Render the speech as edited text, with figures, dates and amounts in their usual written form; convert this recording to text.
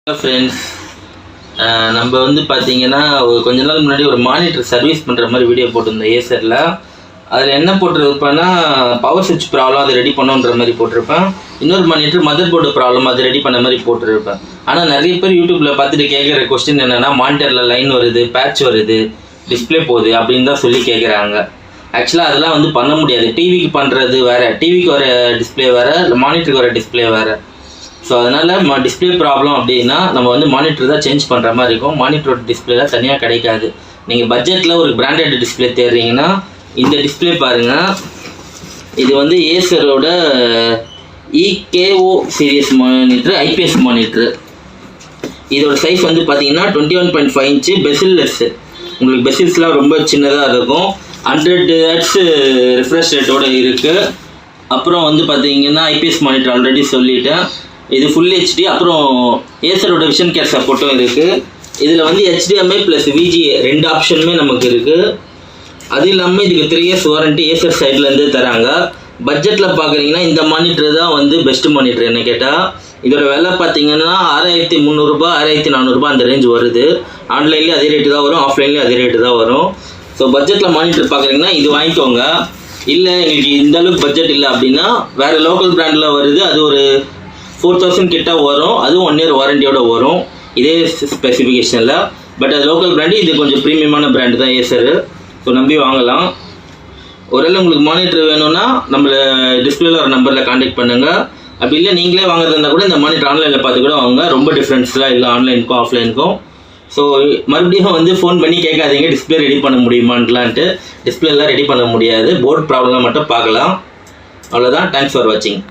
Hello friends, நம்ம வந்து பார்த்தீங்கன்னா கொஞ்ச நாள் முன்னாடி ஒரு மானிட்டர் சர்வீஸ் பண்ணுற மாதிரி வீடியோ போட்டிருந்தோம் ஏசரில். அதில் என்ன போட்டிருப்பேன்னா பவர் சுவிட்ச் ப்ராப்ளம் அதை ரெடி பண்ணுன்ற மாதிரி போட்டிருப்பேன். இன்னொரு மானிட்டர் மதர் போர்டு ப்ராப்ளம் அதை ரெடி பண்ண மாதிரி போட்டிருப்பேன். ஆனால் நிறைய பேர் யூடியூப்பில் பார்த்துட்டு கேட்குற கொஸ்டின் என்னென்னா, மானிட்டரில் லைன் வருது, பேட்ச் வருது, டிஸ்பிளே போகுது அப்படின்னு தான் சொல்லி கேட்குறாங்க. ஆக்சுவலாக அதெல்லாம் வந்து பண்ண முடியாது. டிவிக்கு பண்ணுறது வேறு, டிவிக்கு வர டிஸ்பிளே வேறு, இல்லை மானிட்டருக்கு வர டிஸ்பிளே வேறு. ஸோ அதனால் டிஸ்பிளே ப்ராப்ளம் அப்படின்னா நம்ம வந்து மானிட்டர் தான் சேஞ்ச் பண்ணுற மாதிரி இருக்கும். மானிட்டரோட டிஸ்பிளேலாம் தனியாக கிடைக்காது. நீங்கள் பட்ஜெட்டில் ஒரு பிராண்டட் டிஸ்பிளே தேடுறீங்கன்னா இந்த டிஸ்பிளே பாருங்கள். இது வந்து ஏசரோட EKO series monitor, IPS monitor. இதோட சைஸ் வந்து பார்த்தீங்கன்னா 21.5 இன்ச்சு பெசில்லெஸ். உங்களுக்கு பெசில்ஸ்லாம் ரொம்ப சின்னதாக இருக்கும். 100 Hz ரிஃப்ரெஷ் ரேட்டோடு இருக்குது. அப்புறம் வந்து பார்த்தீங்கன்னா ஐபிஎஸ் மானிட்டர் ஆல்ரெடி சொல்லிட்டேன். இது ஃபுல் ஹெச்டி. அப்புறம் ஏசரோட விஷன் கேர் சப்போர்ட்டும் இருக்குது. இதில் வந்து HDMI ப்ளஸ் VGA ரெண்டு ஆப்ஷனுமே நமக்கு இருக்குது. அது இல்லாமல் இதுக்கு 3 years வாரண்ட்டி ஏசர் சைட்லேருந்து தராங்க. பட்ஜெட்டில் பார்க்குறீங்கன்னா இந்த மானிட்டர் தான் வந்து பெஸ்ட்டு மானிட்டர் என்ன கேட்டால். இதோட விலை பார்த்தீங்கன்னா 6300 6400 அந்த ரேஞ்ச் வருது. ஆன்லைன்லேயும் அதே ரேட்டு தான் வரும், ஆஃப்லைன்லேயும் அதே ரேட்டு தான் வரும். ஸோ பட்ஜெட்டில் மானிட்டர் பார்க்குறீங்கன்னா இது வாங்கிக்கோங்க. இல்லை எங்களுக்கு இந்த அளவுக்கு பட்ஜெட் இல்லை அப்படின்னா வேறு லோக்கல் பிராண்டில் வருது, அது ஒரு 4000 கிட்ட வரும். அதுவும் 1 year வாரண்டியோட வரும் இதே ஸ்பெசிஃபிகேஷனில். பட் அது லோக்கல் பிராண்டு, இது கொஞ்சம் ப்ரீமியமான பிராண்டு தான் ஏசரு. ஸோ நம்பி வாங்கலாம். ஒருவேளை உங்களுக்கு மானிட்டர் வேணும்னா நம்மளை டிஸ்பிளேல ஒரு நம்பரில் கான்டாக்ட் பண்ணுங்கள். அப்படி இல்லை நீங்களே வாங்குறதா இருந்தால் கூட இந்த மானிட்டர் ஆன்லைனில் பார்த்து கூட வாங்க. ரொம்ப டிஃப்ரென்ஸ்லாம் இல்லை ஆன்லைனுக்கும் ஆஃப்லைனுக்கும். ஸோ மறுபடியும் வந்து ஃபோன் பண்ணி கேட்காதீங்க டிஸ்பிளே ரெடி பண்ண முடியுமான்ட்டுலான்ட்டு. டிஸ்பிளேலாம் ரெடி பண்ண முடியாது, போர்டு ப்ராப்ளம் மட்டும் பார்க்கலாம். அவ்வளோதான். தேங்க்ஸ் ஃபார் வாட்சிங்.